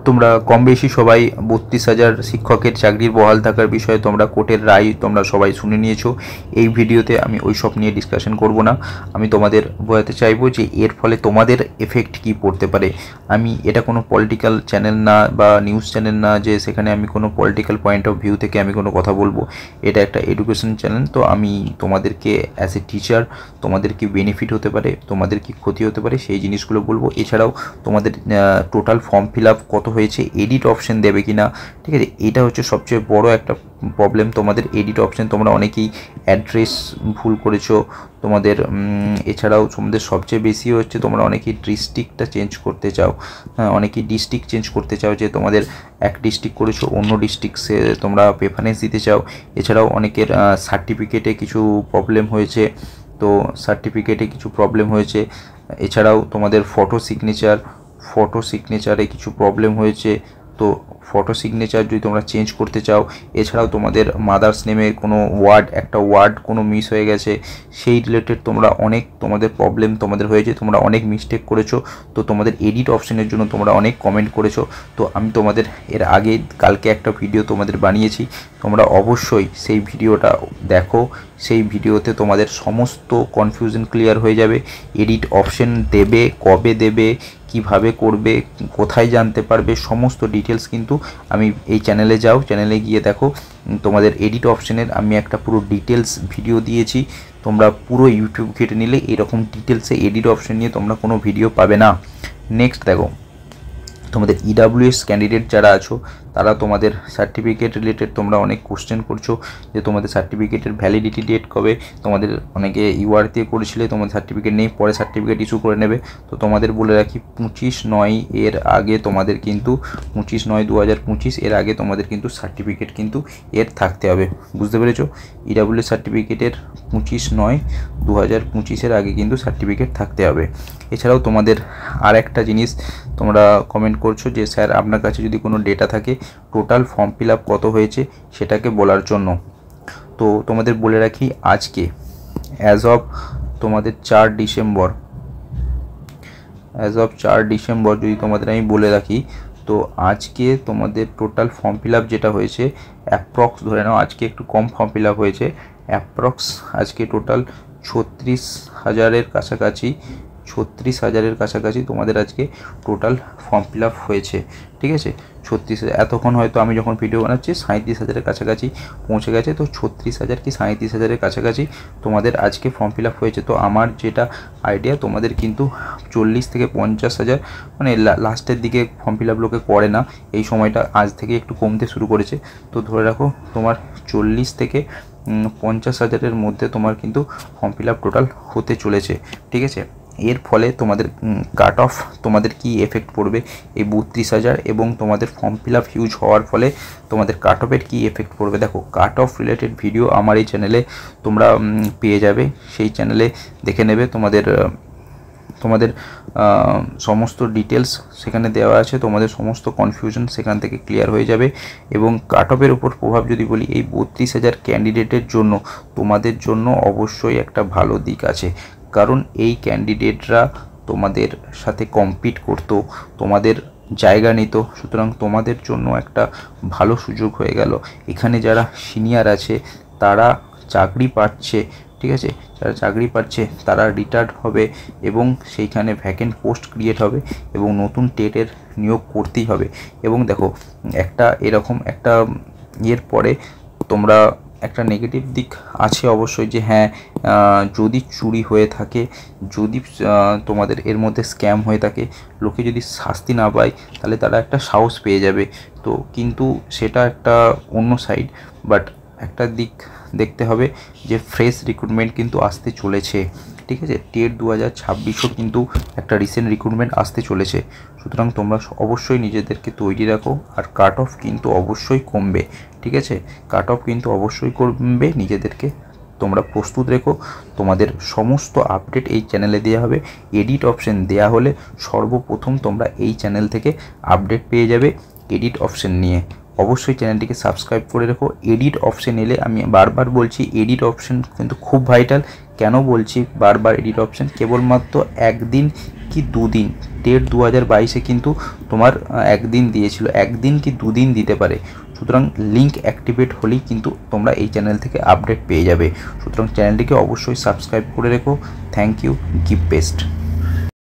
তোমরা কম বেশি সবাই 32,000 শিক্ষকের চাকরির বহাল থাকার বিষয়ে তোমরা কোর্টের রায় তোমরা সবাই শুনে নিয়েছো। এই ভিডিওতে আমি ওই সব নিয়ে ডিসকাশন করব না। আমি তোমাদের বোঝাতে চাইবো যে এর ফলে তোমাদের এফেক্ট কি পড়তে পারে। আমি এটা কোনো পলিটিক্যাল চ্যানেল না বা নিউজ চ্যানেল না যে সেখানে আমি কোনো পলিটিক্যাল পয়েন্ট অফ ভিউ থেকে আমি কোনো কথা বলবো। এটা একটা এডুকেশন চ্যানেল। তো আমি তোমাদেরকে অ্যাজ এ টিচার তোমাদের কি বেনিফিট হতে পারে, তোমাদের কি ক্ষতি হতে পারে সেই জিনিসগুলো বলবো। এছাড়াও তোমাদের টোটাল ফর্ম ফিল আপ কত হয়েছে, এডিট অপশন দেবে কি না, ঠিক আছে, এটা হচ্ছে সবচেয়ে বড় একটা প্রবলেম তোমাদের। এডিট অপশন তোমরা অনেকেই অ্যাড্রেস ভুল করেছো তোমাদের। এছাড়াও তোমাদের সবচেয়ে বেশি হচ্ছে তোমরা অনেকেই ডিস্ট্রিক্টটা চেঞ্জ করতে চাও। অনেকেই ডিস্ট্রিক্ট চেঞ্জ করতে চাও, যে তোমাদের এক ডিস্ট্রিক্ট করেছো অন্য ডিস্ট্রিক্টসে তোমরা প্রেফারেন্স দিতে চাও। এছাড়াও অনেকের সার্টিফিকেটে কিছু প্রবলেম হয়েছে, তো সার্টিফিকেটে কিছু প্রবলেম হয়েছে। এছাড়াও তোমাদের ফটো সিগনেচারে কিছু প্রবলেম হয়েছে, তো ফটো সিগনেচার যদি তোমরা চেঞ্জ করতে চাও। এছাড়াও তোমাদের মাদার্স নেমে কোনো একটা ওয়ার্ড কোনো মিস হয়ে গেছে, সেই রিলেটেড তোমরা অনেক তোমাদের প্রবলেম তোমাদের হয়েছে, তোমরা অনেক মিস্টেক করেছো। তো তোমাদের এডিট অপশনের জন্য তোমরা অনেক কমেন্ট করেছো। তো আমি তোমাদের এর আগে কালকে একটা ভিডিও তোমাদের বানিয়েছি, তোমরা অবশ্যই সেই ভিডিওটা দেখো। সেই ভিডিওতে তোমাদের সমস্ত কনফিউশন ক্লিয়ার হয়ে যাবে। এডিট অপশন দেবে, কবে দেবে, কিভাবে করবে, কোথায় জানতে পারবে, সমস্ত ডিটেলস কিন্তু আমি এই চ্যানেলে যাও, চ্যানেলে গিয়ে দেখো তোমাদের এডিট অপশনের আমি একটা পুরো ডিটেলস ভিডিও দিয়েছি। তোমরা পুরো ইউটিউব ঘেটে নিলে এরকম ডিটেলসে এডিট অপশন নিয়ে তোমরা কোনো ভিডিও পাবে না। নেক্সট দেখো, তোমাদের ইডাব্লিউএস ক্যান্ডিডেট যারা আছো তারা তোমাদের সার্টিফিকেট রিলেটেড তোমরা অনেক কোশ্চেন করছো যে তোমাদের সার্টিফিকেটের ভ্যালিডিটি ডেট কবে। তোমাদের অনেকে ইউআর দিয়ে করেছিলে, তোমাদের সার্টিফিকেট নেই, পরে সার্টিফিকেট ইস্যু করে নেবে। তো তোমাদের বলে রাখি 25/9 এর আগে তোমাদের কিন্তু 25/9/2025 এর আগে তোমাদের কিন্তু সার্টিফিকেট কিন্তু এর থাকতে হবে। বুঝতে পেরেছো? ইডাব্লিউএস সার্টিফিকেটের 25/9/2025 এর আগে কিন্তু সার্টিফিকেট থাকতে হবে। এছাড়াও তোমাদের আর একটা জিনিস তোমরা কমেন্ট করছো যে স্যার আপনার কাছে যদি কোনো ডেটা থাকে টোটাল ফর্ম ফিল আপ কত হয়েছে সেটাকে বলার জন্য। তো তোমাদের বলে রাখি আজকে অ্যাজ অফ তোমাদের 4 ডিসেম্বর যদি তোমাদের আমি বলে রাখি, তো আজকে তোমাদের টোটাল ফর্ম ফিল আপ যেটা হয়েছে অ্যাপ্রক্স ধরে নাও, আজকে একটু কম ফর্ম ফিল আপ হয়েছে, অ্যাপ্রক্স আজকে টোটাল 36,000-এর কাছাকাছি তোমাদের আজকে টোটাল ফর্ম ফিল আপ হয়েছে। ঠিক আছে, 36,000। এতক্ষণ হয়তো আমি যখন ভিডিও বানাচ্ছি 37,000-এর কাছাকাছি পৌঁছে গেছে। তো 36,000 কি 37,000-এর কাছাকাছি তোমাদের আজকে ফর্ম ফিল আপ হয়েছে। তো আমার যেটা আইডিয়া তোমাদের কিন্তু 40 থেকে 50,000 মানে লাস্টের দিকে ফর্ম ফিল আপ লোকে করে না, এই সময়টা আজ থেকে একটু কমতে শুরু করেছে। তো ধরে রাখো তোমার 40 থেকে 50,000-এর মধ্যে তোমার কিন্তু ফর্ম ফিল আপ টোটাল হতে চলেছে। ঠিক আছে, এর ফলে তোমাদের কাট অফ তোমাদের কি এফেক্ট পড়বে এই 32,000 এবং তোমাদের ফর্ম ফিল আপ হিউজ হওয়ার ফলে তোমাদের কাট অফের কী এফেক্ট পড়বে। দেখো কাট অফ রিলেটেড ভিডিও আমার এই চ্যানেলে তোমরা পেয়ে যাবে, সেই চ্যানেলে দেখে নেবে। তোমাদের সমস্ত ডিটেলস সেখানে দেওয়া আছে, তোমাদের সমস্ত কনফিউশন সেখান থেকে ক্লিয়ার হয়ে যাবে। এবং কাট অফের উপর প্রভাব যদি বলি, এই 32,000 ক্যান্ডিডেটের জন্য তোমাদের জন্য অবশ্যই একটা ভালো দিক আছে, কারণ এই ক্যান্ডিডেটরা তোমাদের সাথে কম্পিট করতো, তোমাদের জায়গা নিত, সুতরাং তোমাদের জন্য একটা ভালো সুযোগ হয়ে গেল। এখানে যারা সিনিয়র আছে তারা চাকরি পাচ্ছে, ঠিক আছে, যারা চাকরি পাচ্ছে তারা রিটায়ার্ড হবে এবং সেইখানে ভ্যাকেন্ট পোস্ট ক্রিয়েট হবে এবং নতুন টেটের নিয়োগ করতেই হবে। এবং দেখো একটা এরকম একটা ইয়ের পরে তোমরা একটা নেগেটিভ দিক আছে অবশ্যই, যে হ্যাঁ যদি চুরি হয়ে থাকে, যদি তোমাদের এর মধ্যে স্ক্যাম হয়ে থাকে, লোকে যদি শাস্তি না পায় তাহলে তারা একটা সাহস পেয়ে যাবে। তো কিন্তু সেটা একটা অন্য সাইড, বাট একটা দিক দেখতে হবে যে ফ্রেশ রিক্রুটমেন্ট কিন্তু আসতে চলেছে। ঠিক আছে, টেট 2026ও কিন্তু একটা রিসেন্ট রিক্রুটমেন্ট আসতে চলেছে, সুতরাং তোমরা অবশ্যই নিজেদেরকে তৈরি রাখো। আর কাট অফ কিন্তু অবশ্যই কমবে, ঠিক আছে, কাট অফ কিন্তু অবশ্যই কমবে, নিজেদেরকে তোমরা প্রস্তুত রেখো। তোমাদের সমস্ত আপডেট এই চ্যানেলে দেওয়া হবে। এডিট অপশন দেওয়া হলে সর্বপ্রথম তোমরা এই চ্যানেল থেকে আপডেট পেয়ে যাবে এডিট অপশন নিয়ে। অবশ্যই চ্যানেলটিকে সাবস্ক্রাইব করে রেখো। এডিট অপশন এলে, আমি বারবার বলছি, এডিট অপশন কিন্তু খুব ভাইটাল, কেন বলছি বারবার এডিট অপশান, কেবলমাত্র একদিন কি দুদিন, ডেট 2022-এ কিন্তু তোমার একদিন দিয়েছিল, একদিন কি দুদিন দিতে পারে। সুতরাং লিঙ্ক অ্যাক্টিভেট হলেই কিন্তু তোমরা এই চ্যানেল থেকে আপডেট পেয়ে যাবে। সুতরাং চ্যানেলটিকে অবশ্যই সাবস্ক্রাইব করে রেখো। Thank you, keep best.